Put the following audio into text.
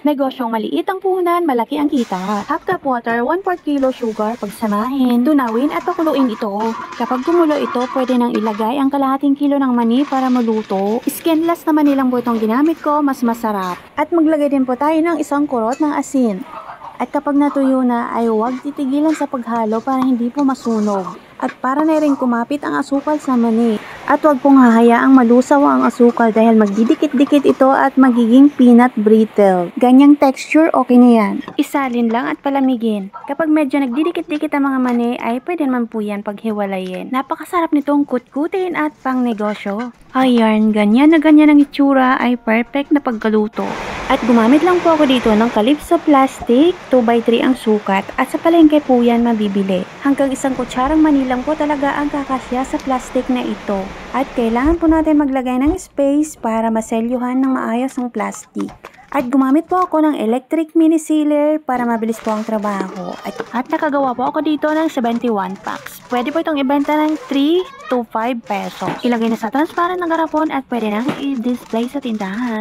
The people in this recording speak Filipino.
Negosyong maliit ang puhunan, malaki ang kita. Half cup water, 1/4 kilo sugar, pagsamahin, tunawin at pakuluin ito. Kapag kumulo ito, pwede nang ilagay ang kalahating kilo ng mani para maluto. Skinless naman nilang po itong ginamit ko, mas masarap. At maglagay din po tayo ng isang kurot ng asin. At kapag natuyo na ay huwag titigilan sa paghalo para hindi po masunog. At para na rin kumapit ang asukal sa mani. At huwag pong hahayaang malusaw ang asukal dahil magdidikit-dikit ito at magiging peanut brittle. Ganyang texture, okay na yan. Isalin lang at palamigin. Kapag medyo nagdidikit-dikit ang mga mani ay pwede naman po yan paghiwalayin. Napakasarap nitong kutkutin at pang negosyo. Ayan, ganyan na ganyan ang itsura ay perfect na pagkaluto. At gumamit lang po ako dito ng Calypso plastic, 2x3 ang sukat at sa palengke po yan mabibili. Hanggang isang kutsarang mani lang po talaga ang kakasya sa plastic na ito. At kailangan po natin maglagay ng space para maselyuhan ng maayos ang plastic. At gumamit po ako ng electric mini sealer para mabilis po ang trabaho. At nakagawa po ako dito ng 71 packs. Pwede po itong ibenta ng 3 to 5 pesos. Ilagay na sa transparent na garapon at pwede nang i-display sa tindahan.